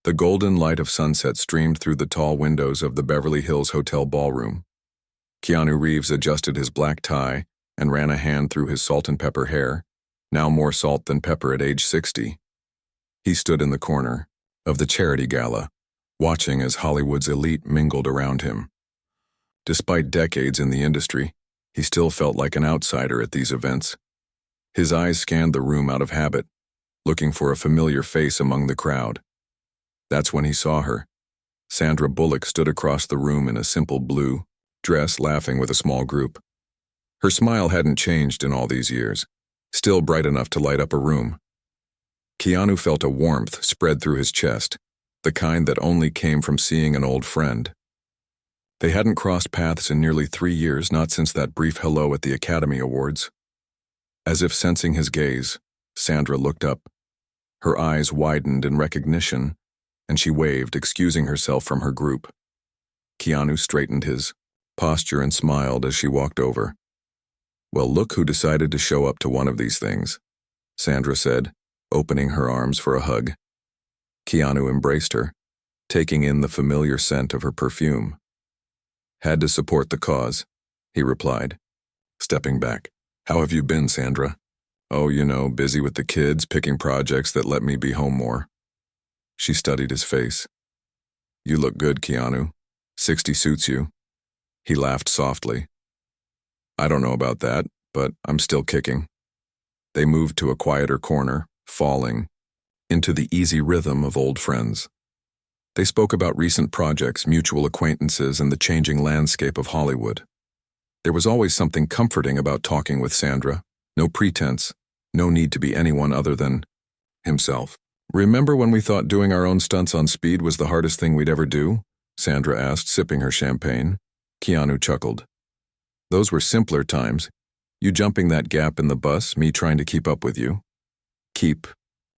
The golden light of sunset streamed through the tall windows of the Beverly Hills Hotel ballroom. Keanu Reeves adjusted his black tie and ran a hand through his salt and pepper hair, now more salt than pepper at age 60. He stood in the corner of the charity gala, watching as Hollywood's elite mingled around him. Despite decades in the industry, he still felt like an outsider at these events. His eyes scanned the room out of habit, looking for a familiar face among the crowd. That's when he saw her. Sandra Bullock stood across the room in a simple blue dress, laughing with a small group. Her smile hadn't changed in all these years, still bright enough to light up a room. Keanu felt a warmth spread through his chest, the kind that only came from seeing an old friend. They hadn't crossed paths in nearly 3 years, not since that brief hello at the Academy Awards. As if sensing his gaze, Sandra looked up. Her eyes widened in recognition, and she waved, excusing herself from her group. Keanu straightened his posture and smiled as she walked over. "Well, look who decided to show up to one of these things," Sandra said, opening her arms for a hug. Keanu embraced her, taking in the familiar scent of her perfume. "Had to support the cause," he replied, stepping back. "How have you been, Sandra?" "Oh, busy with the kids, picking projects that let me be home more." She studied his face. "You look good, Keanu. 60 suits you." He laughed softly. "I don't know about that, but I'm still kicking." They moved to a quieter corner, falling into the easy rhythm of old friends. They spoke about recent projects, mutual acquaintances, and the changing landscape of Hollywood. There was always something comforting about talking with Sandra. No pretense, no need to be anyone other than himself. "Remember when we thought doing our own stunts on speed was the hardest thing we'd ever do?" Sandra asked, sipping her champagne. Keanu chuckled. "Those were simpler times. You jumping that gap in the bus, me trying to keep up with you." "Keep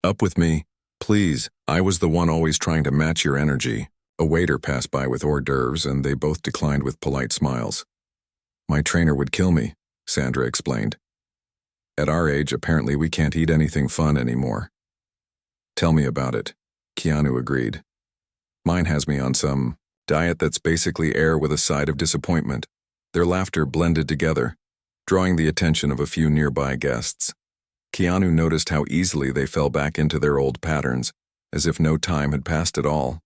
up with me? Please, I was the one always trying to match your energy." A waiter passed by with hors d'oeuvres, and they both declined with polite smiles. "My trainer would kill me," Sandra explained. "At our age, apparently we can't eat anything fun anymore." "Tell me about it," Keanu agreed. "Mine has me on some diet that's basically air with a side of disappointment." Their laughter blended together, drawing the attention of a few nearby guests. Keanu noticed how easily they fell back into their old patterns, as if no time had passed at all.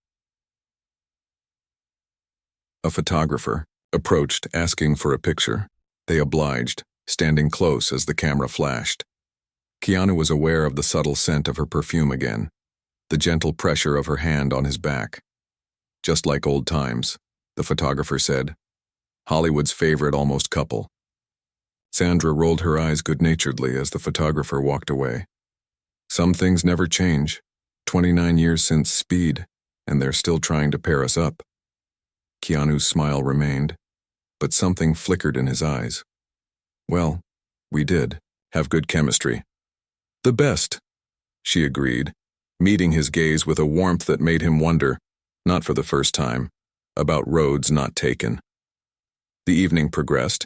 A photographer approached, asking for a picture. They obliged, standing close as the camera flashed. Keanu was aware of the subtle scent of her perfume again, the gentle pressure of her hand on his back. "Just like old times," the photographer said. "Hollywood's favorite almost couple." Sandra rolled her eyes good-naturedly as the photographer walked away. "Some things never change. 29 years since Speed, and they're still trying to pair us up." Keanu's smile remained, but something flickered in his eyes. "Well, we did have good chemistry." "The best," she agreed, meeting his gaze with a warmth that made him wonder, not for the first time, about roads not taken. The evening progressed,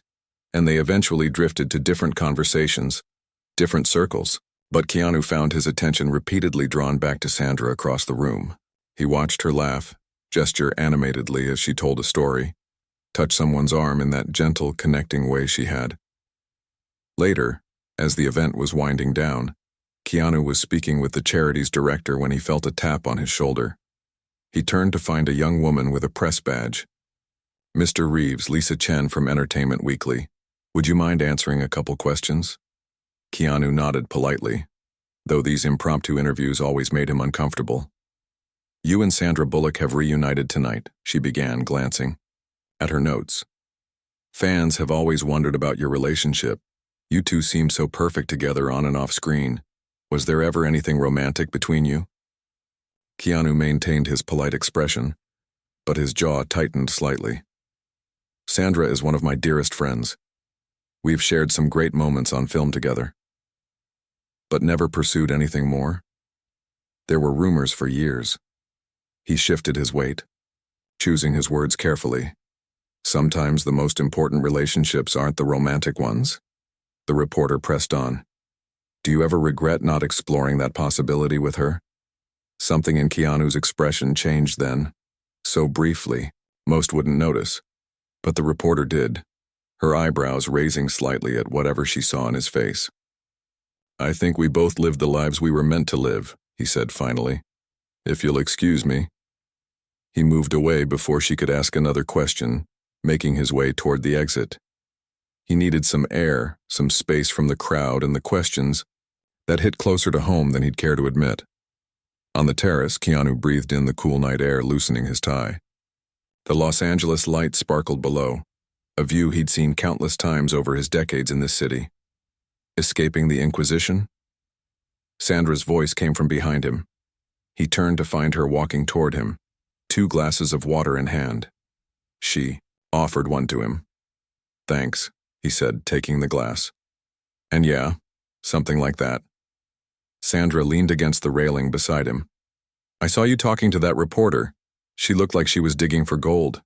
and they eventually drifted to different conversations, different circles, but Keanu found his attention repeatedly drawn back to Sandra across the room. He watched her laugh, gesture animatedly as she told a story, touch someone's arm in that gentle, connecting way she had. Later, as the event was winding down, Keanu was speaking with the charity's director when he felt a tap on his shoulder. He turned to find a young woman with a press badge. "Mr. Reeves, Lisa Chen from Entertainment Weekly. Would you mind answering a couple questions?" Keanu nodded politely, though these impromptu interviews always made him uncomfortable. "You and Sandra Bullock have reunited tonight," she began, glancing at her notes. "Fans have always wondered about your relationship. You two seem so perfect together on and off screen. Was there ever anything romantic between you?" Keanu maintained his polite expression, but his jaw tightened slightly. "Sandra is one of my dearest friends. We've shared some great moments on film together, but never pursued anything more. There were rumors for years." He shifted his weight, choosing his words carefully. "Sometimes the most important relationships aren't the romantic ones." The reporter pressed on. "Do you ever regret not exploring that possibility with her?" Something in Keanu's expression changed then. So briefly, most wouldn't notice. But the reporter did, her eyebrows raising slightly at whatever she saw in his face. "I think we both lived the lives we were meant to live," he said finally. "If you'll excuse me." He moved away before she could ask another question, making his way toward the exit. He needed some air, some space from the crowd and the questions that hit closer to home than he'd care to admit. On the terrace, Keanu breathed in the cool night air, loosening his tie. The Los Angeles light sparkled below, a view he'd seen countless times over his decades in this city. Escaping the Inquisition? Sandra's voice came from behind him. He turned to find her walking toward him, 2 glasses of water in hand. She offered one to him. "Thanks," he said, taking the glass. "And yeah, something like that." Sandra leaned against the railing beside him. "I saw you talking to that reporter. She looked like she was digging for gold."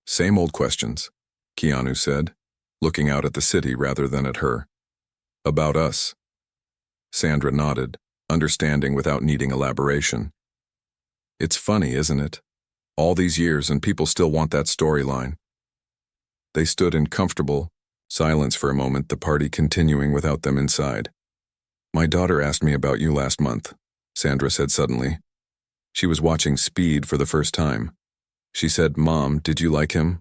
"Same old questions," Keanu said, looking out at the city rather than at her. "About us." Sandra nodded, understanding without needing elaboration. "It's funny, isn't it? All these years and people still want that storyline." They stood in comfortable silence for a moment, the party continuing without them inside. "My daughter asked me about you last month," Sandra said suddenly. She was watching Speed for the first time. She said, "Mom, did you like him?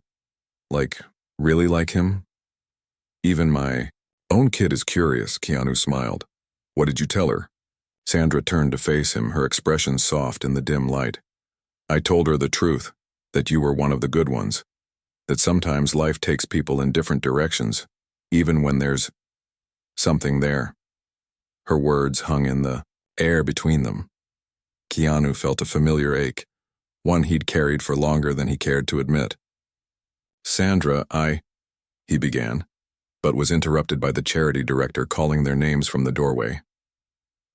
Like, really like him?" "Even my own kid is curious," Keanu smiled. "What did you tell her?" Sandra turned to face him, her expression soft in the dim light. "I told her the truth, that you were one of the good ones, that sometimes life takes people in different directions, even when there's something there." Her words hung in the air between them. Keanu felt a familiar ache, one he'd carried for longer than he cared to admit. "Sandra, he began, but was interrupted by the charity director calling their names from the doorway.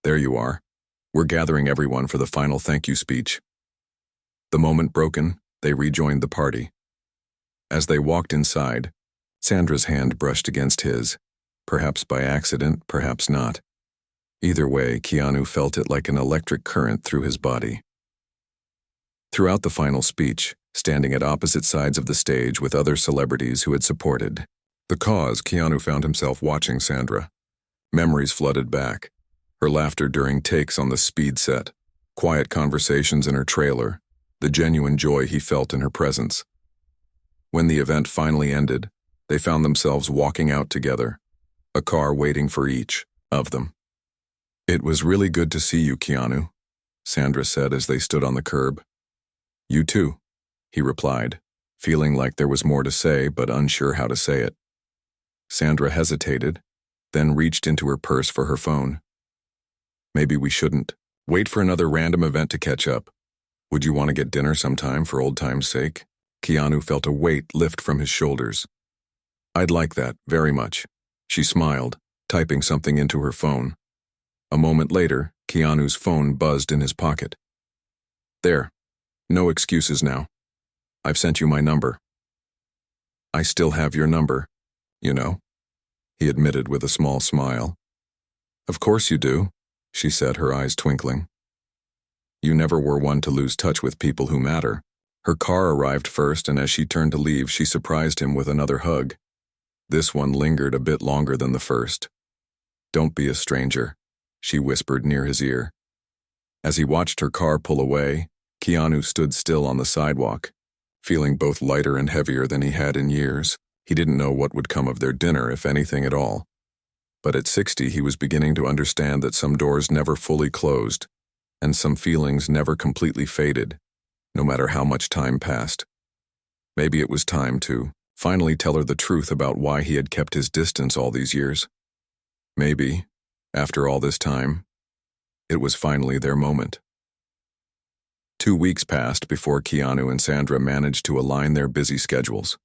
"There you are. We're gathering everyone for the final thank you speech." The moment broken, they rejoined the party. As they walked inside, Sandra's hand brushed against his, perhaps by accident, perhaps not. Either way, Keanu felt it like an electric current through his body. Throughout the final speech, standing at opposite sides of the stage with other celebrities who had supported the cause, Keanu found himself watching Sandra. Memories flooded back. Her laughter during takes on the Speed set, quiet conversations in her trailer, the genuine joy he felt in her presence. When the event finally ended, they found themselves walking out together, a car waiting for each of them. "It was really good to see you, Keanu," Sandra said as they stood on the curb. "You too," he replied, feeling like there was more to say but unsure how to say it. Sandra hesitated, then reached into her purse for her phone. "Maybe we shouldn't wait for another random event to catch up. Would you want to get dinner sometime for old time's sake?" Keanu felt a weight lift from his shoulders. "I'd like that, very much." She smiled, typing something into her phone. A moment later, Keanu's phone buzzed in his pocket. "There. No excuses now. I've sent you my number." "I still have your number, you know," he admitted with a small smile. "Of course you do," she said, her eyes twinkling. "You never were one to lose touch with people who matter." Her car arrived first, and as she turned to leave, she surprised him with another hug. This one lingered a bit longer than the first. "Don't be a stranger," she whispered near his ear. As he watched her car pull away, Keanu stood still on the sidewalk, feeling both lighter and heavier than he had in years. He didn't know what would come of their dinner, if anything at all. But at 60, he was beginning to understand that some doors never fully closed, and some feelings never completely faded, no matter how much time passed. Maybe it was time to finally tell her the truth about why he had kept his distance all these years. Maybe, after all this time, it was finally their moment. 2 weeks passed before Keanu and Sandra managed to align their busy schedules.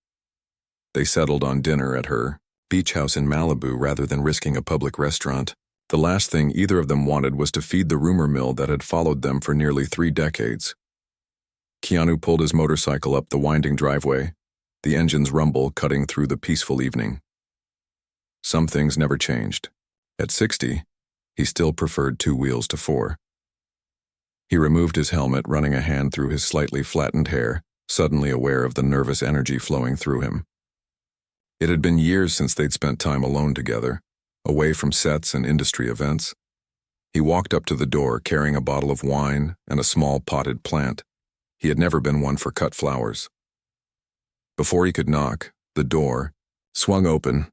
They settled on dinner at her beach house in Malibu rather than risking a public restaurant. The last thing either of them wanted was to feed the rumor mill that had followed them for nearly 3 decades. Keanu pulled his motorcycle up the winding driveway, the engine's rumble cutting through the peaceful evening. Some things never changed. At 60, he still preferred 2 wheels to 4. He removed his helmet, running a hand through his slightly flattened hair, suddenly aware of the nervous energy flowing through him. It had been years since they'd spent time alone together, away from sets and industry events. He walked up to the door carrying a bottle of wine and a small potted plant. He had never been one for cut flowers. Before he could knock, the door swung open.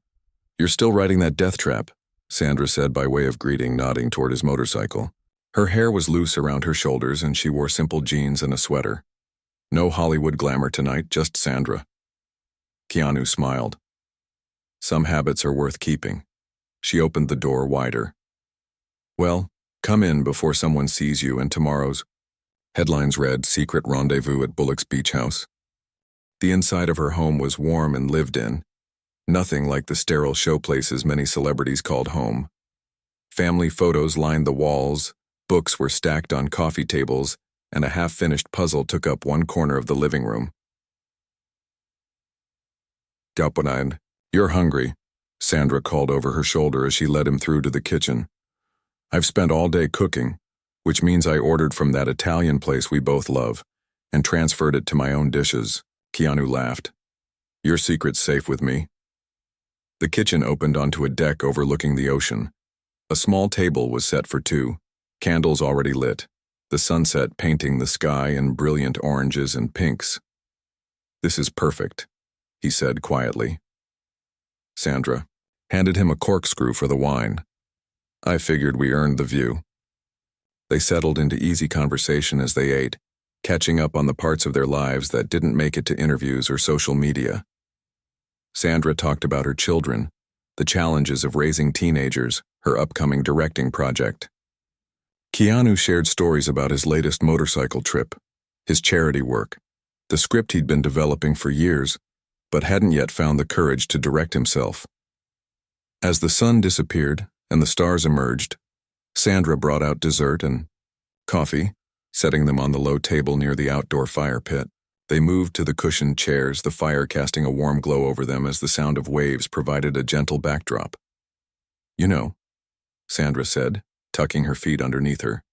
"You're still riding that death trap," Sandra said by way of greeting, nodding toward his motorcycle. Her hair was loose around her shoulders and she wore simple jeans and a sweater. No Hollywood glamour tonight, just Sandra. Keanu smiled. Some habits are worth keeping. She opened the door wider. "Well, come in before someone sees you and tomorrow's..." Headlines read, "Secret Rendezvous at Bullock's Beach House." The inside of her home was warm and lived in, nothing like the sterile showplaces many celebrities called home. Family photos lined the walls, books were stacked on coffee tables, and a half-finished puzzle took up one corner of the living room. "Gapanine, you're hungry," Sandra called over her shoulder as she led him through to the kitchen. "I've spent all day cooking, which means I ordered from that Italian place we both love, and transferred it to my own dishes." Keanu laughed. "Your secret's safe with me." The kitchen opened onto a deck overlooking the ocean. A small table was set for two, candles already lit, the sunset painting the sky in brilliant oranges and pinks. "This is perfect," he said quietly. Sandra handed him a corkscrew for the wine. "I figured we earned the view." They settled into easy conversation as they ate, catching up on the parts of their lives that didn't make it to interviews or social media. Sandra talked about her children, the challenges of raising teenagers, her upcoming directing project. Keanu shared stories about his latest motorcycle trip, his charity work, the script he'd been developing for years, but hadn't yet found the courage to direct himself. As the sun disappeared and the stars emerged, Sandra brought out dessert and coffee, setting them on the low table near the outdoor fire pit. They moved to the cushioned chairs, the fire casting a warm glow over them as the sound of waves provided a gentle backdrop. "You know," Sandra said, tucking her feet underneath her,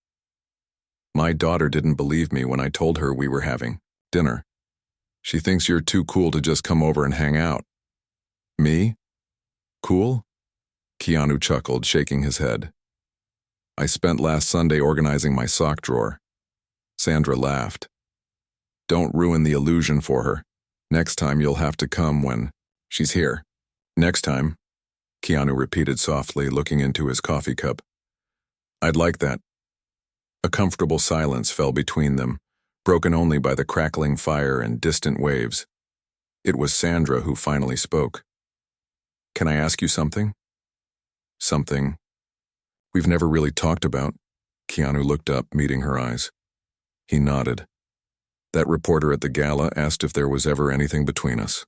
"my daughter didn't believe me when I told her we were having dinner. She thinks you're too cool to just come over and hang out." "Me? Cool?" Keanu chuckled, shaking his head. "I spent last Sunday organizing my sock drawer." Sandra laughed. "Don't ruin the illusion for her. Next time you'll have to come when she's here." "Next time," Keanu repeated softly, looking into his coffee cup. "I'd like that." A comfortable silence fell between them, broken only by the crackling fire and distant waves. It was Sandra who finally spoke. "Can I ask you something?" "Something we've never really talked about." Keanu looked up, meeting her eyes. He nodded. "That reporter at the gala asked if there was ever anything between us."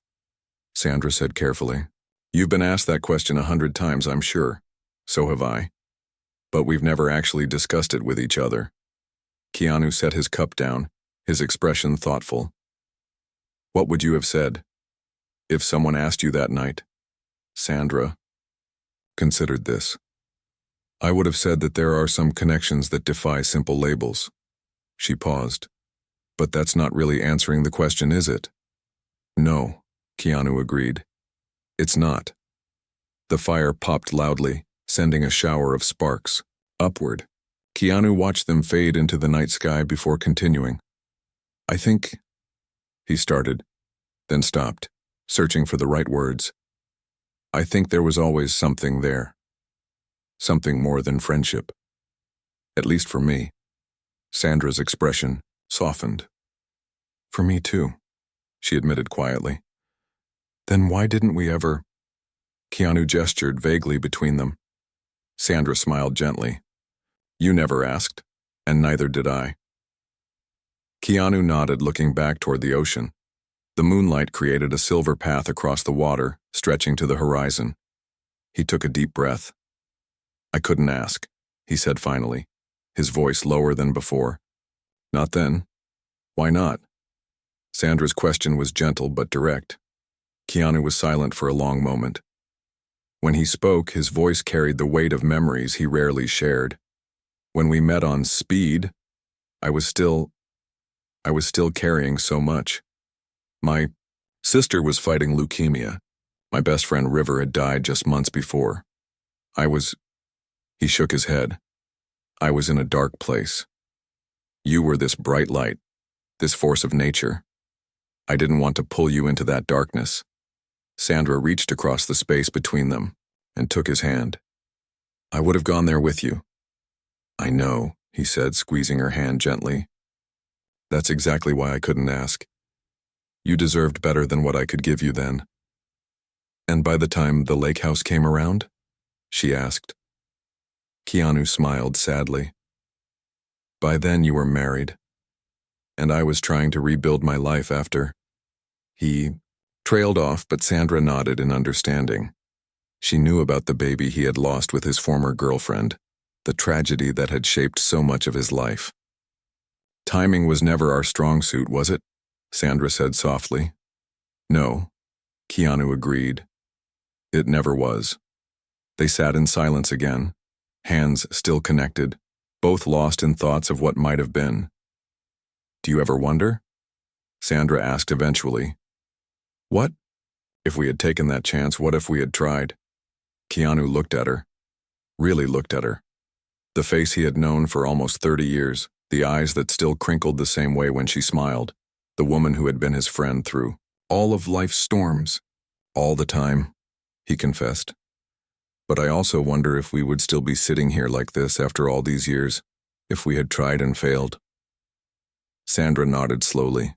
Sandra said carefully, "You've been asked that question 100 times, I'm sure. So have I. But we've never actually discussed it with each other." Keanu set his cup down, his expression thoughtful. "What would you have said if someone asked you that night?" Sandra considered this. "I would have said that there are some connections that defy simple labels." She paused. "But that's not really answering the question, is it?" "No," Keanu agreed. "It's not." The fire popped loudly, sending a shower of sparks upward. Keanu watched them fade into the night sky before continuing. "I think..." he started, then stopped, searching for the right words. "I think there was always something there. Something more than friendship. At least for me." Sandra's expression softened. "For me too," she admitted quietly. "Then why didn't we ever..." Keanu gestured vaguely between them. Sandra smiled gently. "You never asked, and neither did I." Keanu nodded, looking back toward the ocean. The moonlight created a silver path across the water, stretching to the horizon. He took a deep breath. "I couldn't ask," he said finally, his voice lower than before. "Not then." "Why not?" Sandra's question was gentle but direct. Keanu was silent for a long moment. When he spoke, his voice carried the weight of memories he rarely shared. "When we met on Speed, I was still carrying so much. My sister was fighting leukemia. My best friend River had died just months before. He shook his head. I was in a dark place. You were this bright light, this force of nature. I didn't want to pull you into that darkness. Sandra reached across the space between them and took his hand. I would have gone there with you. I know, he said, squeezing her hand gently. That's exactly why I couldn't ask. You deserved better than what I could give you then. And by the time the lake house came around? She asked. Keanu smiled sadly. By then you were married, and I was trying to rebuild my life after. He trailed off, but Sandra nodded in understanding. She knew about the baby he had lost with his former girlfriend, the tragedy that had shaped so much of his life. Timing was never our strong suit, was it? Sandra said softly. No, Keanu agreed. It never was. They sat in silence again, hands still connected, both lost in thoughts of what might have been. Do you ever wonder? Sandra asked eventually. What? If we had taken that chance, what if we had tried? Keanu looked at her. Really looked at her. The face he had known for almost 30 years, the eyes that still crinkled the same way when she smiled, the woman who had been his friend through all of life's storms. All the time, he confessed. But I also wonder if we would still be sitting here like this after all these years, if we had tried and failed. Sandra nodded slowly.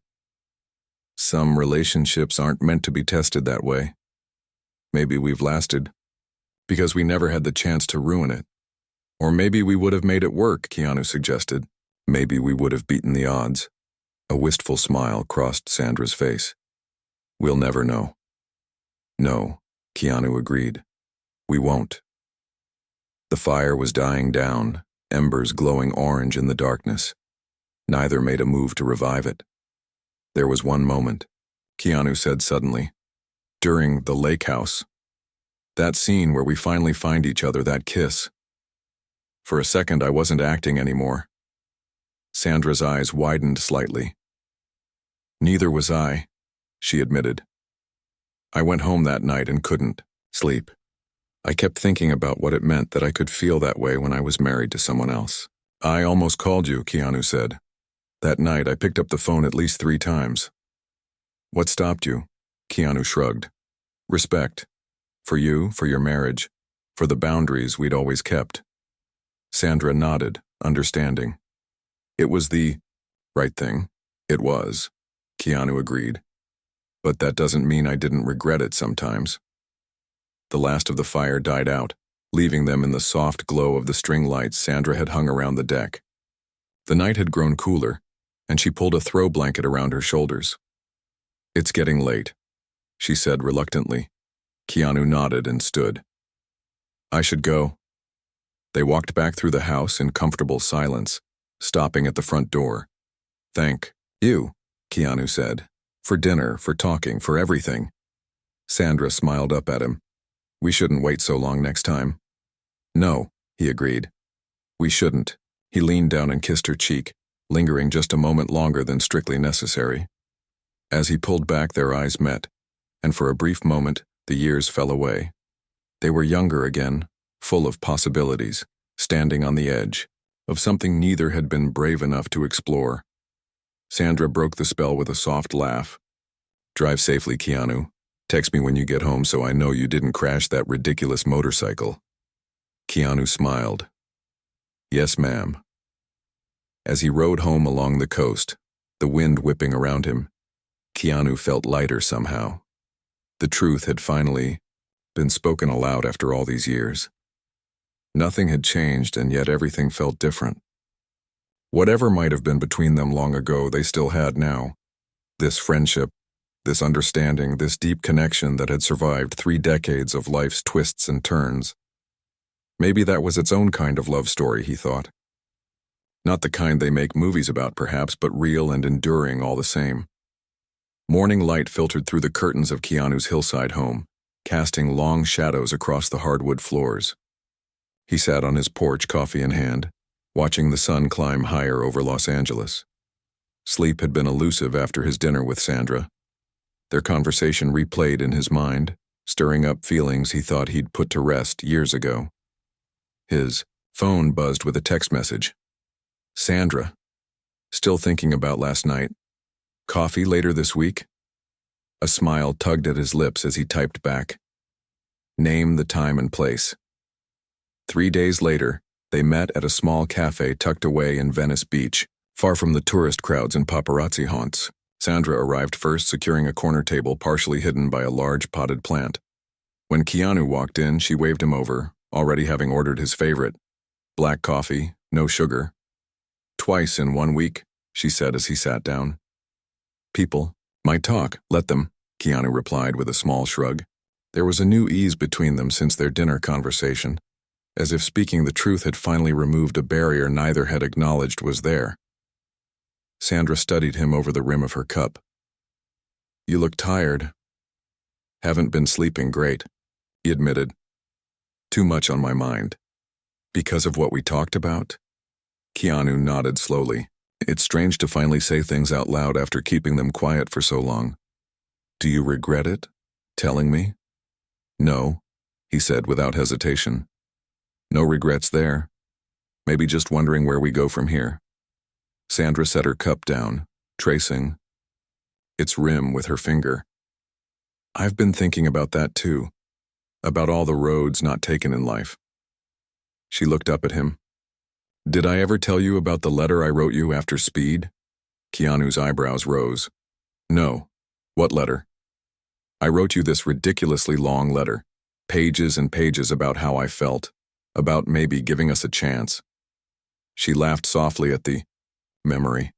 Some relationships aren't meant to be tested that way. Maybe we've lasted because we never had the chance to ruin it. Or maybe we would have made it work, Keanu suggested. Maybe we would have beaten the odds. A wistful smile crossed Sandra's face. We'll never know. No, Keanu agreed. We won't. The fire was dying down, embers glowing orange in the darkness. Neither made a move to revive it. There was one moment, Keanu said suddenly, during the lake house. That scene where we finally find each other, that kiss. For a second, I wasn't acting anymore. Sandra's eyes widened slightly. Neither was I, she admitted. I went home that night and couldn't sleep. I kept thinking about what it meant that I could feel that way when I was married to someone else. I almost called you, Keanu said. That night, I picked up the phone at least 3 times. What stopped you? Keanu shrugged. Respect. For you, for your marriage, for the boundaries we'd always kept. Sandra nodded, understanding. It was the right thing. It was, Keanu agreed. But that doesn't mean I didn't regret it sometimes. The last of the fire died out, leaving them in the soft glow of the string lights Sandra had hung around the deck. The night had grown cooler, and she pulled a throw blanket around her shoulders. It's getting late, she said reluctantly. Keanu nodded and stood. I should go. They walked back through the house in comfortable silence, stopping at the front door. Thank you, Keanu said, for dinner, for talking, for everything. Sandra smiled up at him. We shouldn't wait so long next time. No, he agreed. We shouldn't. He leaned down and kissed her cheek, lingering just a moment longer than strictly necessary. As he pulled back, their eyes met, and for a brief moment, the years fell away. They were younger again, full of possibilities, standing on the edge of something neither had been brave enough to explore. Sandra broke the spell with a soft laugh. Drive safely, Keanu. Text me when you get home so I know you didn't crash that ridiculous motorcycle. Keanu smiled. Yes, ma'am. As he rode home along the coast, the wind whipping around him, Keanu felt lighter somehow. The truth had finally been spoken aloud after all these years. Nothing had changed, and yet everything felt different. Whatever might have been between them long ago, they still had now. This friendship, this understanding, this deep connection that had survived 3 decades of life's twists and turns. Maybe that was its own kind of love story, he thought. Not the kind they make movies about, perhaps, but real and enduring all the same. Morning light filtered through the curtains of Keanu's hillside home, casting long shadows across the hardwood floors. He sat on his porch, coffee in hand, watching the sun climb higher over Los Angeles. Sleep had been elusive after his dinner with Sandra. Their conversation replayed in his mind, stirring up feelings he thought he'd put to rest years ago. His phone buzzed with a text message. Sandra. Still thinking about last night. Coffee later this week? A smile tugged at his lips as he typed back. Name the time and place. 3 days later, they met at a small cafe tucked away in Venice Beach, far from the tourist crowds and paparazzi haunts. Sandra arrived first, securing a corner table partially hidden by a large potted plant. When Keanu walked in, she waved him over, already having ordered his favorite. Black coffee, no sugar. Twice in 1 week, she said as he sat down. People might talk, let them, Keanu replied with a small shrug. There was a new ease between them since their dinner conversation, as if speaking the truth had finally removed a barrier neither had acknowledged was there. Sandra studied him over the rim of her cup. You look tired. Haven't been sleeping great, he admitted. Too much on my mind. Because of what we talked about? Keanu nodded slowly. It's strange to finally say things out loud after keeping them quiet for so long. Do you regret it? Telling me? No, he said without hesitation. No regrets there. Maybe just wondering where we go from here. Sandra set her cup down, tracing its rim with her finger. I've been thinking about that too, about all the roads not taken in life. She looked up at him. Did I ever tell you about the letter I wrote you after Speed? Keanu's eyebrows rose. No. What letter? I wrote you this ridiculously long letter, pages and pages about how I felt, about maybe giving us a chance. She laughed softly at the memory.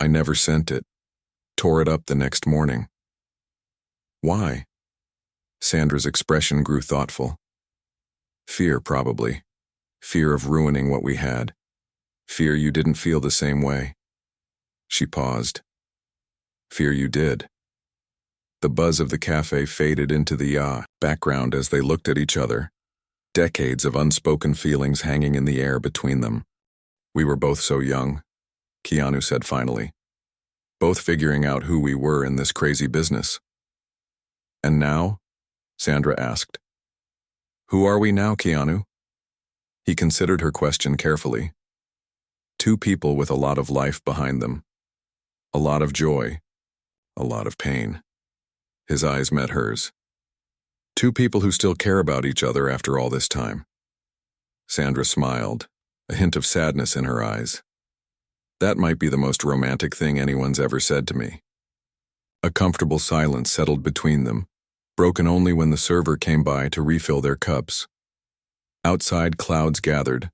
I never sent it. Tore it up the next morning. Why? Sandra's expression grew thoughtful. Fear, probably. Fear of ruining what we had. Fear you didn't feel the same way. She paused. Fear you did. The buzz of the cafe faded into the background as they looked at each other, decades of unspoken feelings hanging in the air between them. We were both so young, Keanu said finally, both figuring out who we were in this crazy business. And now? Sandra asked. Who are we now, Keanu? He considered her question carefully. Two people with a lot of life behind them. A lot of joy. A lot of pain. His eyes met hers. Two people who still care about each other after all this time. Sandra smiled, a hint of sadness in her eyes. That might be the most romantic thing anyone's ever said to me. A comfortable silence settled between them, broken only when the server came by to refill their cups. Outside, clouds gathered,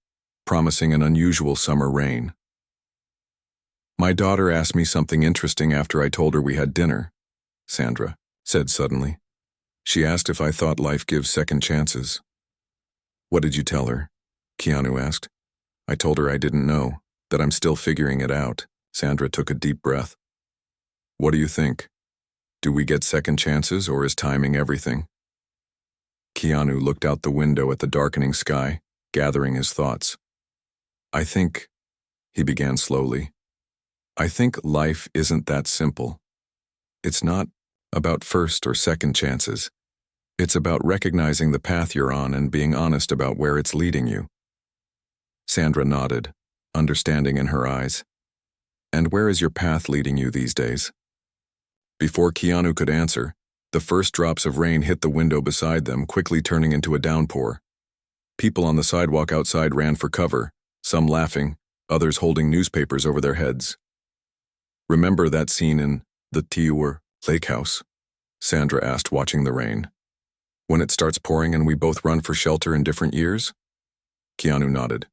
promising an unusual summer rain. My daughter asked me something interesting after I told her we had dinner, Sandra said suddenly. She asked if I thought life gives second chances. What did you tell her? Keanu asked. I told her I didn't know, that I'm still figuring it out. Sandra took a deep breath. What do you think? Do we get second chances, or is timing everything? Keanu looked out the window at the darkening sky, gathering his thoughts. I think, he began slowly, I think life isn't that simple. It's not about first or second chances. It's about recognizing the path you're on and being honest about where it's leading you. Sandra nodded, understanding in her eyes. And where is your path leading you these days? Before Keanu could answer, the first drops of rain hit the window beside them, quickly turning into a downpour. People on the sidewalk outside ran for cover, some laughing, others holding newspapers over their heads. Remember that scene in the Tiur Lake House? Sandra asked, watching the rain. When it starts pouring and we both run for shelter in different years? Keanu nodded.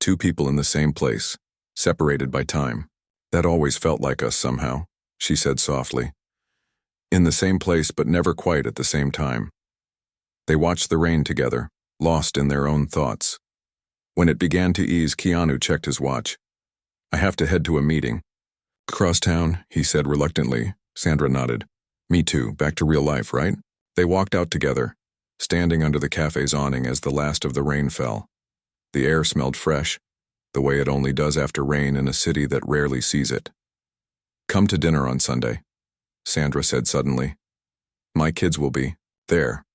Two people in the same place, separated by time. That always felt like us somehow, she said softly. In the same place but never quite at the same time. They watched the rain together, lost in their own thoughts. When it began to ease, Keanu checked his watch. I have to head to a meeting. Across town, he said reluctantly. Sandra nodded. Me too, back to real life, right? They walked out together, standing under the cafe's awning as the last of the rain fell. The air smelled fresh, the way it only does after rain in a city that rarely sees it. "Come to dinner on Sunday," Sandra said suddenly. "My kids will be there.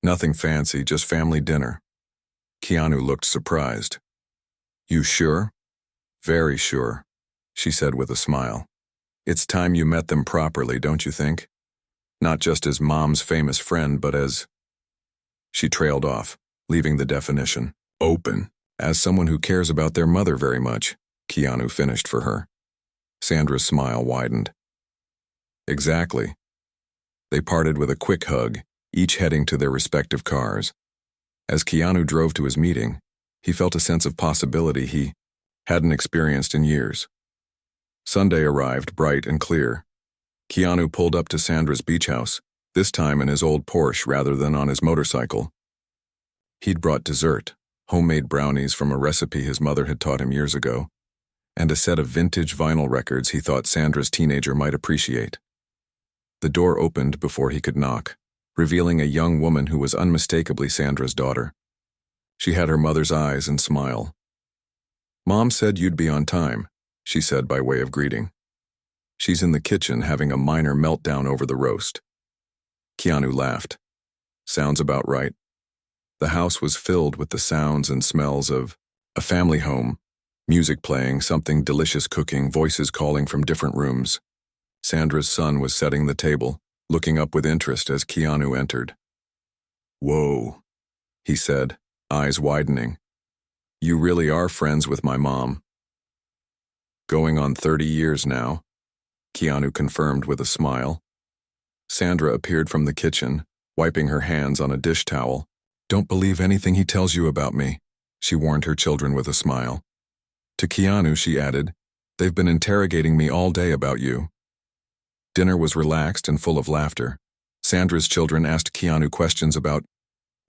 Nothing fancy, just family dinner." Keanu looked surprised. "You sure?" "Very sure," she said with a smile. "It's time you met them properly, don't you think? Not just as Mom's famous friend, but as—" She trailed off, leaving the definition open. "As someone who cares about their mother very much," Keanu finished for her. Sandra's smile widened. "Exactly." They parted with a quick hug, each heading to their respective cars. As Keanu drove to his meeting, he felt a sense of possibility he hadn't experienced in years. Sunday arrived bright and clear. Keanu pulled up to Sandra's beach house, this time in his old Porsche rather than on his motorcycle. He'd brought dessert, homemade brownies from a recipe his mother had taught him years ago, and a set of vintage vinyl records he thought Sandra's teenager might appreciate. The door opened before he could knock, revealing a young woman who was unmistakably Sandra's daughter. She had her mother's eyes and smile. "Mom said you'd be on time," she said by way of greeting. "She's in the kitchen having a minor meltdown over the roast." Keanu laughed. "Sounds about right." The house was filled with the sounds and smells of a family home, music playing, something delicious cooking, voices calling from different rooms. Sandra's son was setting the table, looking up with interest as Keanu entered. "Whoa," he said, eyes widening. "You really are friends with my mom." "Going on 30 years now," Keanu confirmed with a smile. Sandra appeared from the kitchen, wiping her hands on a dish towel. "Don't believe anything he tells you about me," she warned her children with a smile. To Keanu, she added, "They've been interrogating me all day about you." Dinner was relaxed and full of laughter. Sandra's children asked Keanu questions about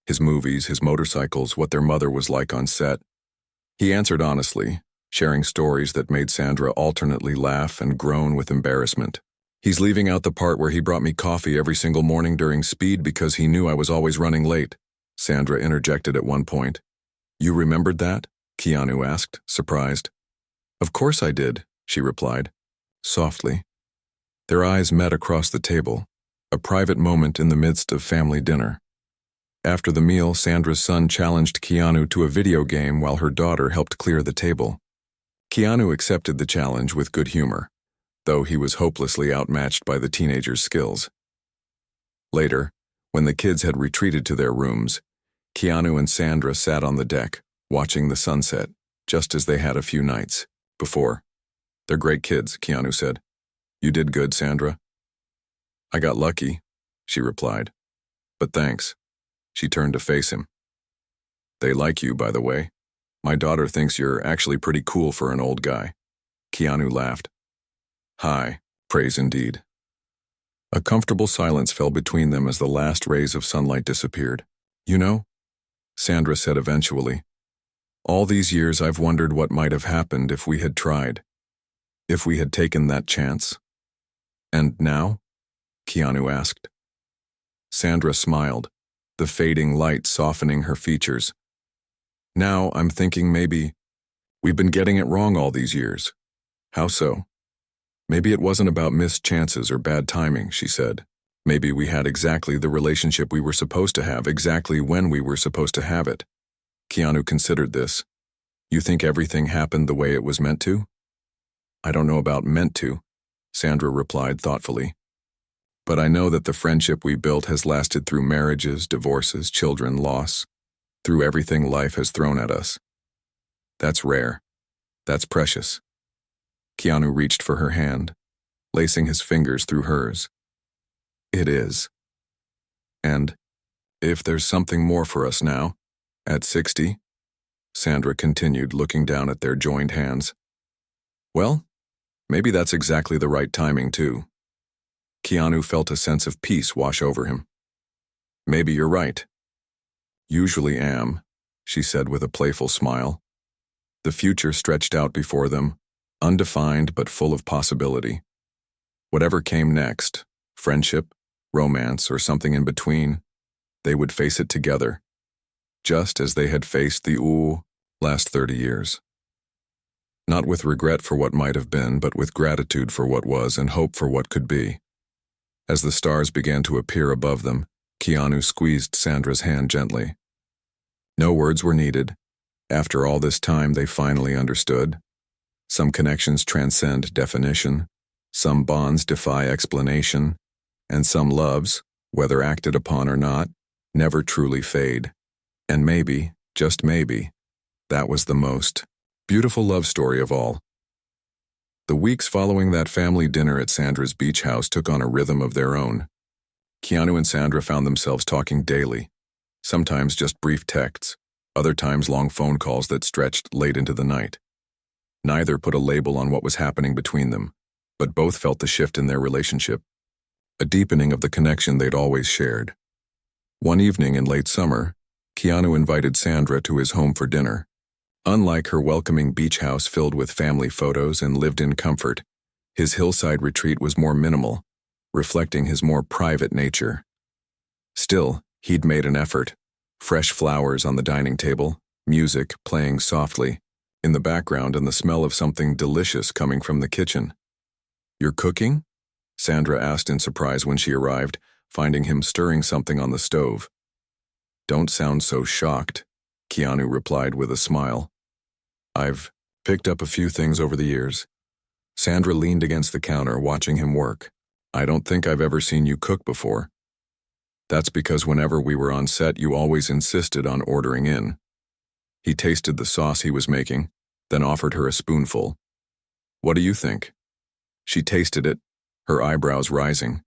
his movies, his motorcycles, what their mother was like on set. He answered honestly, sharing stories that made Sandra alternately laugh and groan with embarrassment. "He's leaving out the part where he brought me coffee every single morning during speed because he knew I was always running late," Sandra interjected at one point. "You remembered that?" Keanu asked, surprised. "Of course I did," she replied, softly. Their eyes met across the table, a private moment in the midst of family dinner. After the meal, Sandra's son challenged Keanu to a video game while her daughter helped clear the table. Keanu accepted the challenge with good humor, though he was hopelessly outmatched by the teenager's skills. Later, when the kids had retreated to their rooms, Keanu and Sandra sat on the deck, watching the sunset, just as they had a few nights before. "They're great kids," Keanu said. "You did good, Sandra." "I got lucky," she replied. "But thanks." She turned to face him. "They like you, by the way. My daughter thinks you're actually pretty cool for an old guy." Keanu laughed. "Hi, praise indeed." A comfortable silence fell between them as the last rays of sunlight disappeared. "You know," Sandra said eventually, "all these years I've wondered what might have happened if we had tried. If we had taken that chance." "And now?" Keanu asked. Sandra smiled, the fading light softening her features. "Now I'm thinking maybe we've been getting it wrong all these years." "How so?" "Maybe it wasn't about missed chances or bad timing," she said. "Maybe we had exactly the relationship we were supposed to have, exactly when we were supposed to have it." Keanu considered this. "You think everything happened the way it was meant to?" "I don't know about meant to," Sandra replied thoughtfully. "But I know that the friendship we built has lasted through marriages, divorces, children, loss, through everything life has thrown at us. That's rare. That's precious." Keanu reached for her hand, lacing his fingers through hers. "It is. And if there's something more for us now, at 60, Sandra continued, looking down at their joined hands. "Well, maybe that's exactly the right timing, too." Keanu felt a sense of peace wash over him. "Maybe you're right." "Usually am," she said with a playful smile. The future stretched out before them, undefined but full of possibility. Whatever came next, friendship, romance, or something in between, they would face it together, just as they had faced the Last 30 years. Not with regret for what might have been, but with gratitude for what was and hope for what could be. As the stars began to appear above them, Keanu squeezed Sandra's hand gently. No words were needed. After all this time, they finally understood. Some connections transcend definition, some bonds defy explanation, and some loves, whether acted upon or not, never truly fade. And maybe, just maybe, that was the most beautiful love story of all. The weeks following that family dinner at Sandra's beach house took on a rhythm of their own. Keanu and Sandra found themselves talking daily, sometimes just brief texts, other times long phone calls that stretched late into the night. Neither put a label on what was happening between them, but both felt the shift in their relationship, a deepening of the connection they'd always shared. One evening in late summer, Keanu invited Sandra to his home for dinner. Unlike her welcoming beach house filled with family photos and lived-in comfort, his hillside retreat was more minimal, reflecting his more private nature. Still, he'd made an effort. Fresh flowers on the dining table, music playing softly in the background, and the smell of something delicious coming from the kitchen. "You're cooking?" Sandra asked in surprise when she arrived, finding him stirring something on the stove. "Don't sound so shocked," Keanu replied with a smile. "I've picked up a few things over the years." Sandra leaned against the counter, watching him work. "I don't think I've ever seen you cook before." "That's because whenever we were on set, you always insisted on ordering in." He tasted the sauce he was making, then offered her a spoonful. "What do you think?" She tasted it, her eyebrows rising.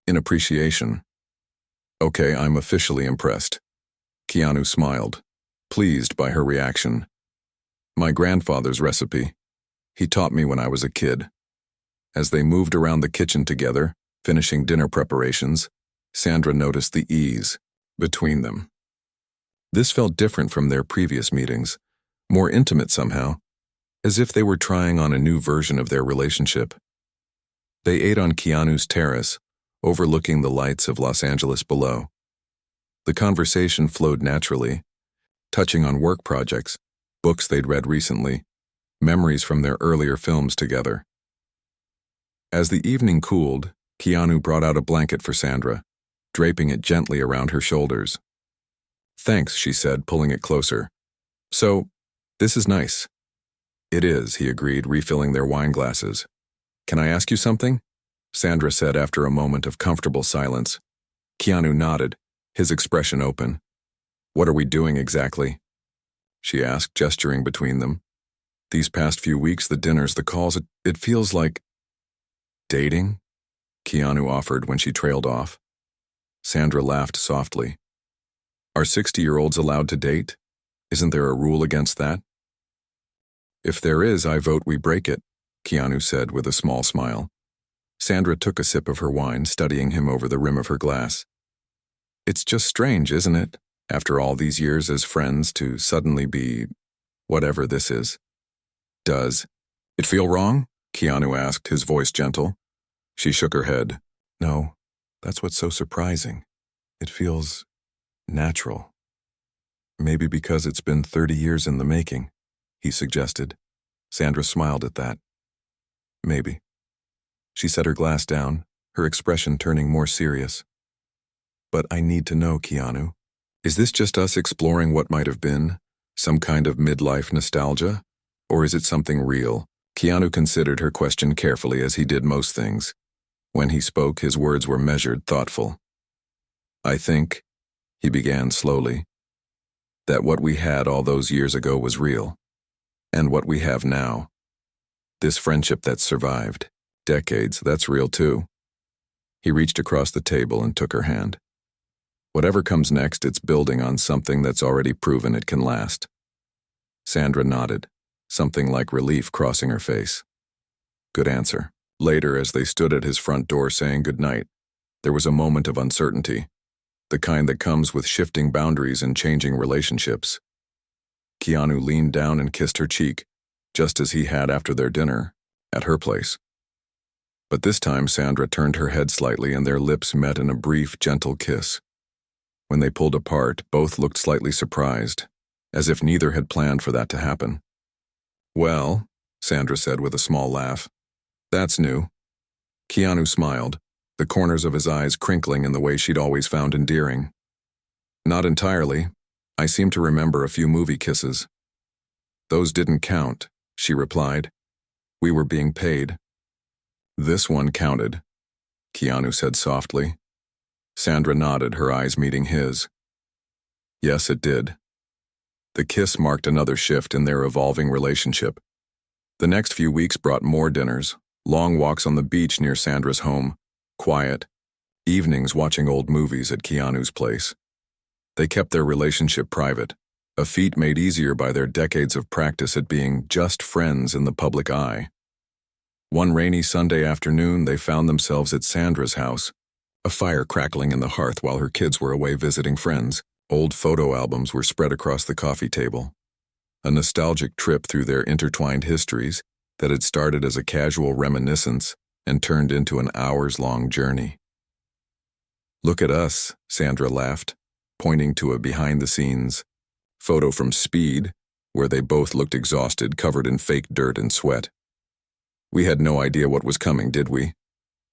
In appreciation. "Okay, I'm officially impressed." Keanu smiled, pleased by her reaction. "My grandfather's recipe. He taught me when I was a kid." As they moved around the kitchen together, finishing dinner preparations, Sandra noticed the ease between them. This felt different from their previous meetings, more intimate somehow, as if they were trying on a new version of their relationship. They ate on Keanu's terrace, overlooking the lights of Los Angeles below. The conversation flowed naturally, touching on work projects, books they'd read recently, memories from their earlier films together. As the evening cooled, Keanu brought out a blanket for Sandra, draping it gently around her shoulders. "Thanks," she said, pulling it closer. "So, this is nice." "It is," he agreed, refilling their wine glasses. "Can I ask you something?" Sandra said after a moment of comfortable silence. Keanu nodded, his expression open. "What are we doing exactly?" she asked, gesturing between them. "These past few weeks, the dinners, the calls, it feels like..." "Dating?" Keanu offered when she trailed off. Sandra laughed softly. "Are 60-year-olds allowed to date? Isn't there a rule against that?" "If there is, I vote we break it," Keanu said with a small smile. Sandra took a sip of her wine, studying him over the rim of her glass. "It's just strange, isn't it, after all these years as friends, to suddenly be whatever this is?" "Does it feel wrong?" Keanu asked, his voice gentle. She shook her head. "No, that's what's so surprising. It feels natural." "Maybe because it's been 30 years in the making," he suggested. Sandra smiled at that. "Maybe." She set her glass down, her expression turning more serious. "But I need to know, Keanu. Is this just us exploring what might have been? Some kind of midlife nostalgia? Or is it something real?" Keanu considered her question carefully, as he did most things. When he spoke, his words were measured, thoughtful. "I think," he began slowly, "that what we had all those years ago was real. And what we have now, this friendship that's survived decades, that's real too." He reached across the table and took her hand. "Whatever comes next, it's building on something that's already proven it can last." Sandra nodded, something like relief crossing her face. "Good answer." Later, as they stood at his front door saying goodnight, there was a moment of uncertainty, the kind that comes with shifting boundaries and changing relationships. Keanu leaned down and kissed her cheek, just as he had after their dinner, at her place. But this time Sandra turned her head slightly and their lips met in a brief, gentle kiss. When they pulled apart, both looked slightly surprised. as if neither had planned for that to happen. "Well," Sandra said with a small laugh, "that's new." Keanu smiled, the corners of his eyes crinkling in the way she'd always found endearing. "Not entirely. I seem to remember a few movie kisses." "Those didn't count," she replied. "We were being paid." "This one counted," Keanu said softly. Sandra nodded, her eyes meeting his. Yes, it did. The kiss marked another shift in their evolving relationship. The next few weeks brought more dinners, long walks on the beach near Sandra's home, quiet, evenings watching old movies at Keanu's place. They kept their relationship private, a feat made easier by their decades of practice at being just friends in the public eye. One rainy Sunday afternoon, they found themselves at Sandra's house, a fire crackling in the hearth while her kids were away visiting friends. Old photo albums were spread across the coffee table, a nostalgic trip through their intertwined histories that had started as a casual reminiscence and turned into an hours-long journey. "Look at us," Sandra laughed, pointing to a behind-the-scenes photo from Speed, where they both looked exhausted, covered in fake dirt and sweat. "We had no idea what was coming, did we?"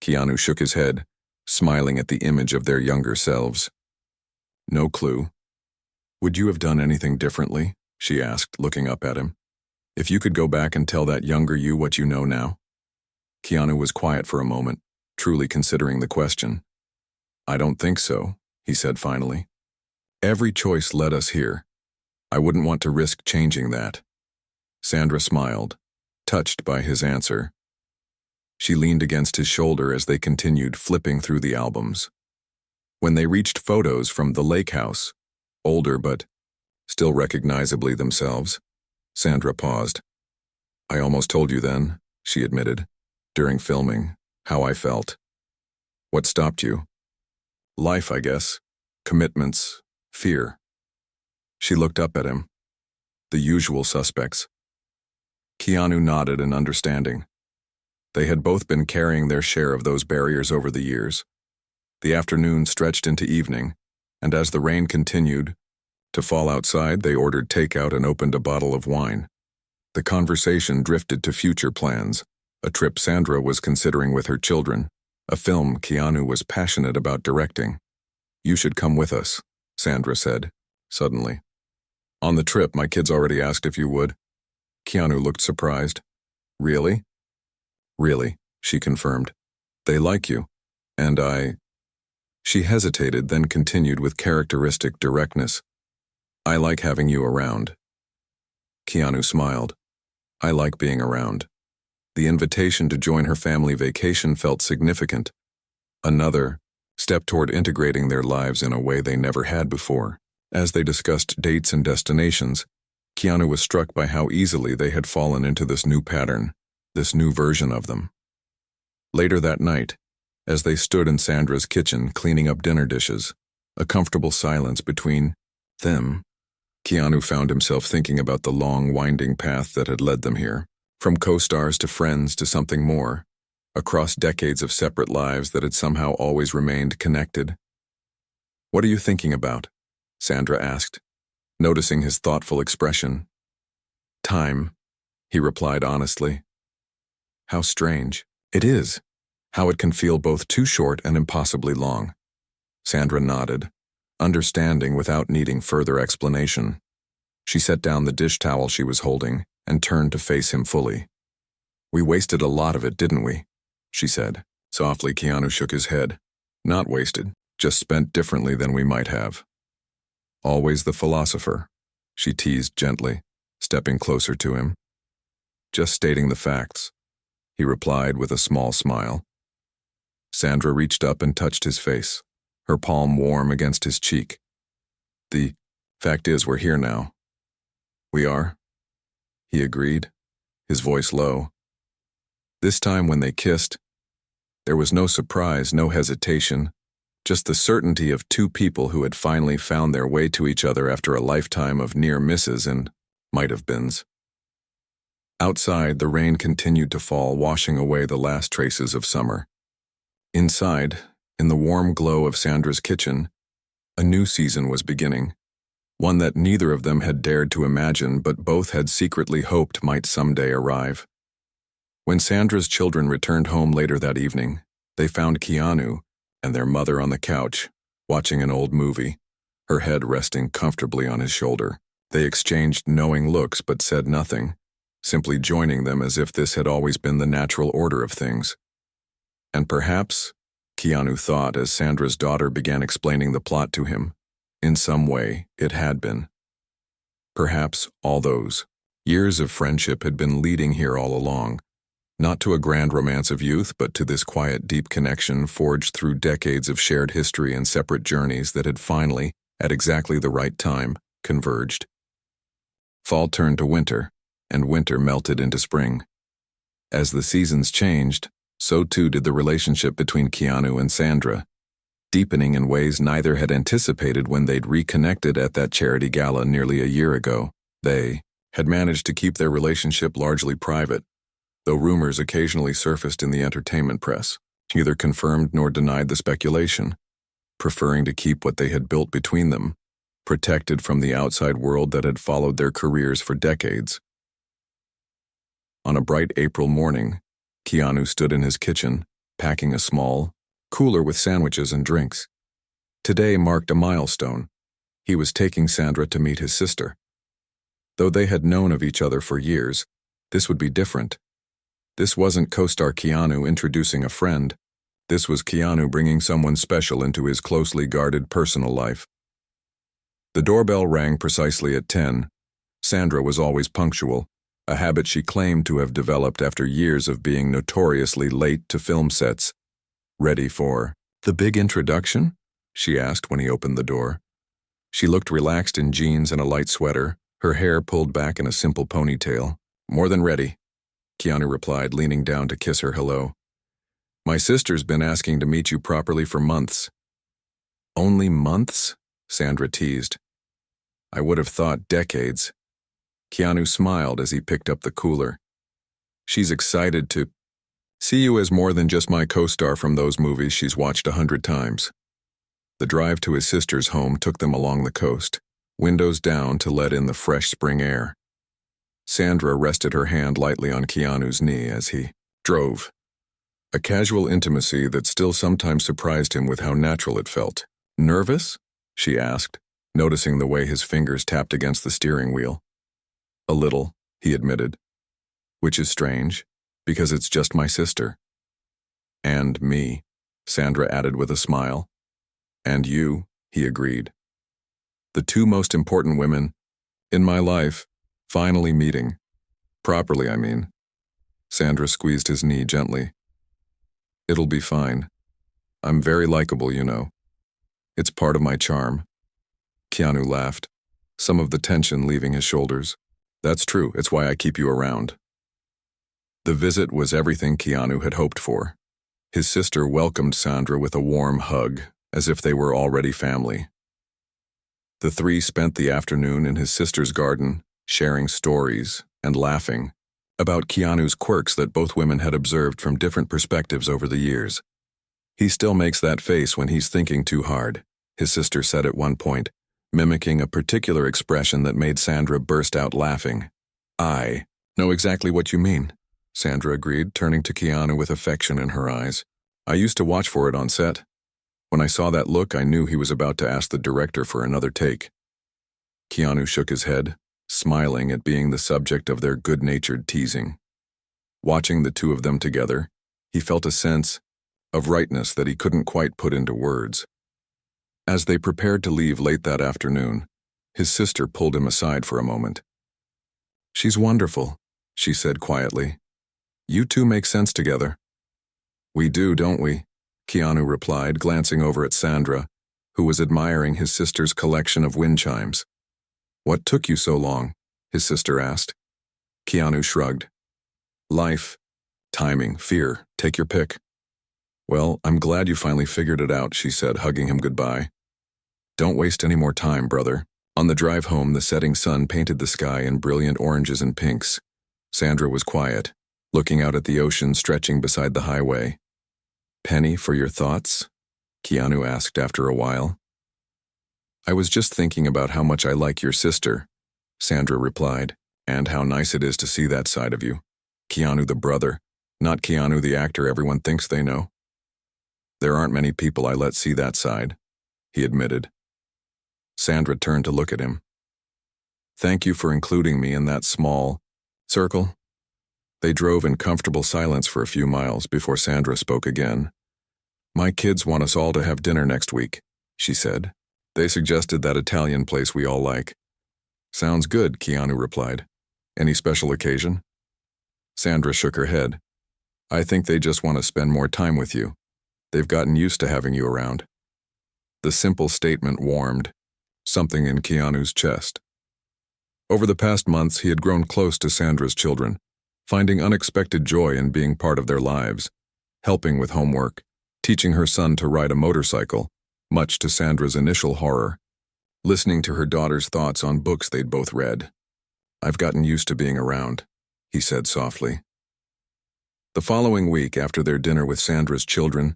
Keanu shook his head, smiling at the image of their younger selves. "No clue." "Would you have done anything differently?" she asked, looking up at him. "If you could go back and tell that younger you what you know now?" Keanu was quiet for a moment, truly considering the question. "I don't think so," he said finally. "Every choice led us here. I wouldn't want to risk changing that." Sandra smiled, touched by his answer. She leaned against his shoulder as they continued flipping through the albums. When they reached photos from the lake house, older but still recognizably themselves, Sandra paused. "I almost told you then," she admitted, "during filming, how I felt." "What stopped you?" "Life, I guess. Commitments. Fear." She looked up at him. "The usual suspects." Keanu nodded in understanding. They had both been carrying their share of those barriers over the years. The afternoon stretched into evening, and as the rain continued to fall outside, they ordered takeout and opened a bottle of wine. The conversation drifted to future plans, a trip Sandra was considering with her children, a film Keanu was passionate about directing. "You should come with us," Sandra said, suddenly. "On the trip, my kids already asked if you would." Keanu looked surprised. "Really?" "Really," she confirmed. "They like you, and I—" She hesitated, then continued with characteristic directness. "I like having you around." Keanu smiled. "I like being around." The invitation to join her family vacation felt significant. Another step toward integrating their lives in a way they never had before. As they discussed dates and destinations, Keanu was struck by how easily they had fallen into this new pattern, this new version of them. Later that night, as they stood in Sandra's kitchen cleaning up dinner dishes, a comfortable silence between them, Keanu found himself thinking about the long, winding path that had led them here, from co-stars to friends to something more, across decades of separate lives that had somehow always remained connected. "What are you thinking about?" Sandra asked, noticing his thoughtful expression. "Time," he replied honestly. "How strange." "It is. How it can feel both too short and impossibly long." Sandra nodded, understanding without needing further explanation. She set down the dish towel she was holding and turned to face him fully. "We wasted a lot of it, didn't we?" she said. Softly, Keanu shook his head. "Not wasted, just spent differently than we might have." "Always the philosopher," she teased gently, stepping closer to him. "Just stating the facts," he replied with a small smile. Sandra reached up and touched his face, her palm warm against his cheek. "The fact is, we're here now." "We are?" he agreed, his voice low. This time when they kissed, there was no surprise, no hesitation, just the certainty of two people who had finally found their way to each other after a lifetime of near misses and might-have-beens. Outside, the rain continued to fall, washing away the last traces of summer. Inside, in the warm glow of Sandra's kitchen, a new season was beginning. one that neither of them had dared to imagine but both had secretly hoped might someday arrive. When Sandra's children returned home later that evening, they found Keanu and their mother on the couch, watching an old movie, her head resting comfortably on his shoulder. They exchanged knowing looks but said nothing, simply joining them as if this had always been the natural order of things. And perhaps, Keanu thought as Sandra's daughter began explaining the plot to him, in some way it had been. Perhaps all those years of friendship had been leading here all along, not to a grand romance of youth, but to this quiet, deep connection forged through decades of shared history and separate journeys that had finally, at exactly the right time, converged. Fall turned to winter, and winter melted into spring. As the seasons changed, so too did the relationship between Keanu and Sandra, deepening in ways neither had anticipated when they'd reconnected at that charity gala nearly a year ago. They had managed to keep their relationship largely private, though rumors occasionally surfaced in the entertainment press. Neither confirmed nor denied the speculation, preferring to keep what they had built between them, protected from the outside world that had followed their careers for decades. On a bright April morning, Keanu stood in his kitchen, packing a small cooler with sandwiches and drinks. Today marked a milestone. He was taking Sandra to meet his sister. Though they had known of each other for years, this would be different. This wasn't co-star Keanu introducing a friend. This was Keanu bringing someone special into his closely guarded personal life. The doorbell rang precisely at 10. Sandra was always punctual, a habit she claimed to have developed after years of being notoriously late to film sets. "Ready for the big introduction?" she asked when he opened the door. She looked relaxed in jeans and a light sweater, her hair pulled back in a simple ponytail. "More than ready," Keanu replied, leaning down to kiss her hello. "My sister's been asking to meet you properly for months." "Only months?" Sandra teased. "I would have thought decades." Keanu smiled as he picked up the cooler. "She's excited to see you as more than just my co-star from those movies she's watched 100 times. The drive to his sister's home took them along the coast, windows down to let in the fresh spring air. Sandra rested her hand lightly on Keanu's knee as he drove, a casual intimacy that still sometimes surprised him with how natural it felt. "Nervous?" she asked, noticing the way his fingers tapped against the steering wheel. "A little," he admitted. "Which is strange, because it's just my sister." "And me," Sandra added with a smile. "And you," he agreed. "The two most important women in my life, finally meeting. Properly, I mean." Sandra squeezed his knee gently. "It'll be fine. I'm very likable, you know. It's part of my charm." Keanu laughed, some of the tension leaving his shoulders. "That's true, it's why I keep you around." The visit was everything Keanu had hoped for. His sister welcomed Sandra with a warm hug, as if they were already family. The three spent the afternoon in his sister's garden, sharing stories and laughing about Keanu's quirks that both women had observed from different perspectives over the years. "He still makes that face when he's thinking too hard," his sister said at one point, mimicking a particular expression that made Sandra burst out laughing. "I know exactly what you mean," Sandra agreed, turning to Keanu with affection in her eyes. "I used to watch for it on set. When I saw that look, I knew he was about to ask the director for another take." Keanu shook his head, smiling at being the subject of their good-natured teasing. Watching the two of them together, he felt a sense of rightness that he couldn't quite put into words. As they prepared to leave late that afternoon, his sister pulled him aside for a moment. "She's wonderful," she said quietly. "You two make sense together." "We do, don't we?" Keanu replied, glancing over at Sandra, who was admiring his sister's collection of wind chimes. "What took you so long?" his sister asked. Keanu shrugged. "Life, timing, fear, take your pick." "Well, I'm glad you finally figured it out," she said, hugging him goodbye. "Don't waste any more time, brother." On the drive home, the setting sun painted the sky in brilliant oranges and pinks. Sandra was quiet, looking out at the ocean stretching beside the highway. "Penny for your thoughts?" Keanu asked after a while. I was just thinking about how much I like your sister, Sandra replied, and how nice it is to see that side of you. Keanu the brother, not Keanu the actor everyone thinks they know. There aren't many people I let see that side, he admitted. Sandra turned to look at him. Thank you for including me in that small circle. They drove in comfortable silence for a few miles before Sandra spoke again. My kids want us all to have dinner next week, she said. They suggested that Italian place we all like. Sounds good, Keanu replied. Any special occasion? Sandra shook her head. I think they just want to spend more time with you. They've gotten used to having you around. The simple statement warmed something in Keanu's chest. Over the past months, he had grown close to Sandra's children, finding unexpected joy in being part of their lives, helping with homework, teaching her son to ride a motorcycle, much to Sandra's initial horror, listening to her daughter's thoughts on books they'd both read. I've gotten used to being around, he said softly. The following week, after their dinner with Sandra's children,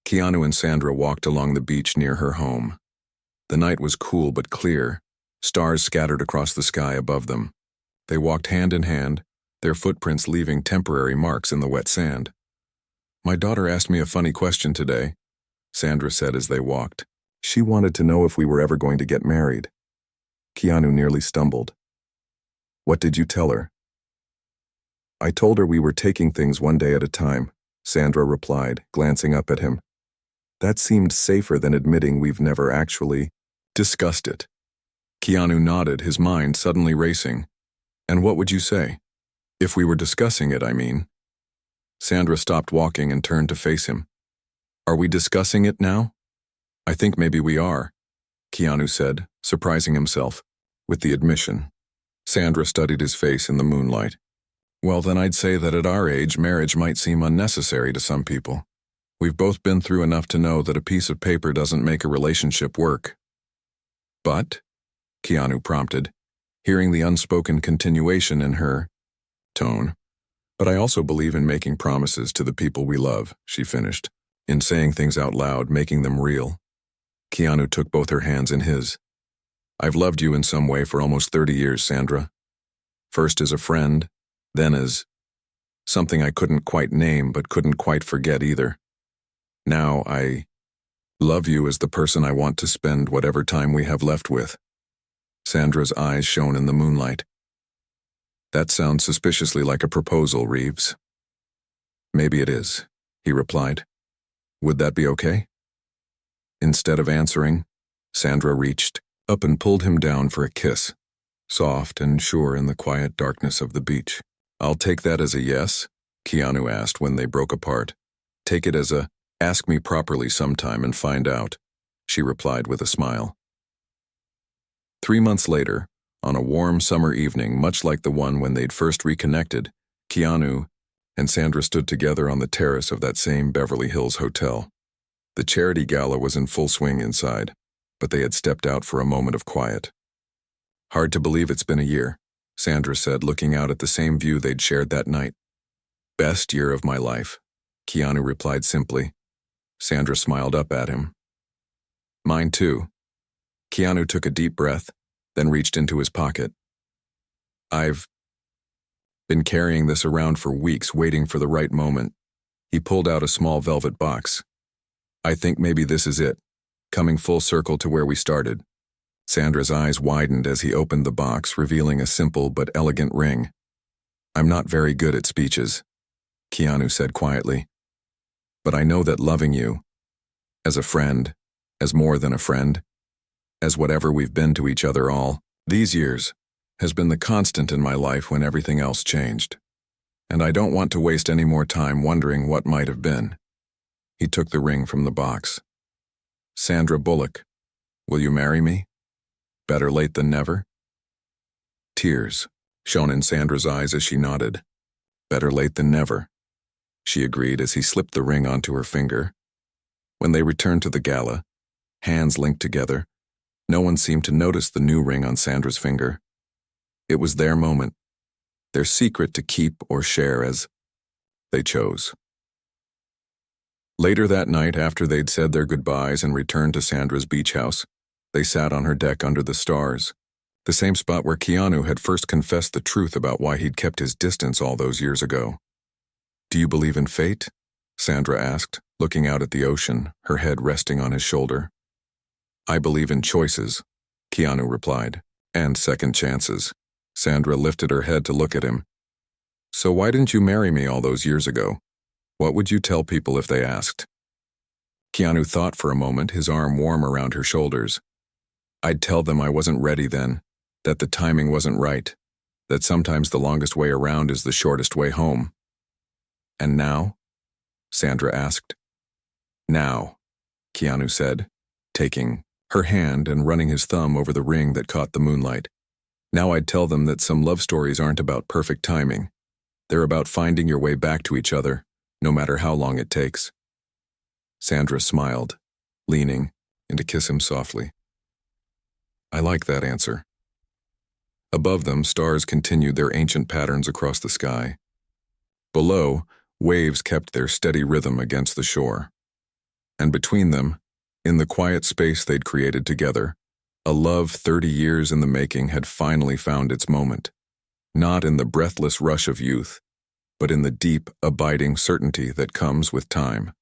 Keanu and Sandra walked along the beach near her home. The night was cool but clear, stars scattered across the sky above them. They walked hand in hand, their footprints leaving temporary marks in the wet sand. My daughter asked me a funny question today, Sandra said as they walked. She wanted to know if we were ever going to get married. Keanu nearly stumbled. What did you tell her? I told her we were taking things one day at a time, Sandra replied, glancing up at him. That seemed safer than admitting we've never actually discussed it. Keanu nodded, his mind suddenly racing. And what would you say? If we were discussing it, I mean. Sandra stopped walking and turned to face him. Are we discussing it now? I think maybe we are, Keanu said, surprising himself with the admission. Sandra studied his face in the moonlight. Well, then I'd say that at our age, marriage might seem unnecessary to some people. We've both been through enough to know that a piece of paper doesn't make a relationship work. But, Keanu prompted, hearing the unspoken continuation in her tone. But I also believe in making promises to the people we love, she finished, in saying things out loud, making them real. Keanu took both her hands in his. I've loved you in some way for almost 30 years, Sandra. First as a friend, then as something I couldn't quite name but couldn't quite forget either. Now I love you as the person I want to spend whatever time we have left with. Sandra's eyes shone in the moonlight. That sounds suspiciously like a proposal, Reeves. Maybe it is, he replied. Would that be okay? Instead of answering, Sandra reached up and pulled him down for a kiss, soft and sure in the quiet darkness of the beach. I'll take that as a yes, Keanu asked when they broke apart. Take it as a, ask me properly sometime and find out, she replied with a smile. 3 months later, on a warm summer evening much like the one when they'd first reconnected, Keanu and Sandra stood together on the terrace of that same Beverly Hills hotel. The charity gala was in full swing inside, but they had stepped out for a moment of quiet. Hard to believe it's been a year, Sandra said, looking out at the same view they'd shared that night. Best year of my life, Keanu replied simply. Sandra smiled up at him. Mine too. Keanu took a deep breath, then reached into his pocket. I've been carrying this around for weeks, waiting for the right moment. He pulled out a small velvet box. I think maybe this is it, coming full circle to where we started. Sandra's eyes widened as he opened the box, revealing a simple but elegant ring. I'm not very good at speeches, Keanu said quietly. But I know that loving you, as a friend, as more than a friend, as whatever we've been to each other all these years, has been the constant in my life when everything else changed. And I don't want to waste any more time wondering what might have been. He took the ring from the box. Sandra Bullock, will you marry me? Better late than never? Tears shone in Sandra's eyes as she nodded. Better late than never, she agreed as he slipped the ring onto her finger. When they returned to the gala, hands linked together, no one seemed to notice the new ring on Sandra's finger. It was their moment, their secret to keep or share as they chose. Later that night, after they'd said their goodbyes and returned to Sandra's beach house, They sat on her deck under the stars, the same spot where Keanu had first confessed the truth about why he'd kept his distance all those years ago. "Do you believe in fate?" Sandra asked, looking out at the ocean, her head resting on his shoulder. "I believe in choices," Keanu replied, "and second chances." Sandra lifted her head to look at him. "So why didn't you marry me all those years ago? What would you tell people if they asked?" Keanu thought for a moment, his arm warm around her shoulders. "I'd tell them I wasn't ready then, that the timing wasn't right, that sometimes the longest way around is the shortest way home." "And now?" Sandra asked. "Now," Keanu said, taking her hand and running his thumb over the ring that caught the moonlight. "Now I'd tell them that some love stories aren't about perfect timing. They're about finding your way back to each other, no matter how long it takes." Sandra smiled, leaning in to kiss him softly. "I like that answer." Above them, stars continued their ancient patterns across the sky. Below, waves kept their steady rhythm against the shore. And between them, in the quiet space they'd created together, a love 30 years in the making had finally found its moment. Not in the breathless rush of youth, but in the deep, abiding certainty that comes with time.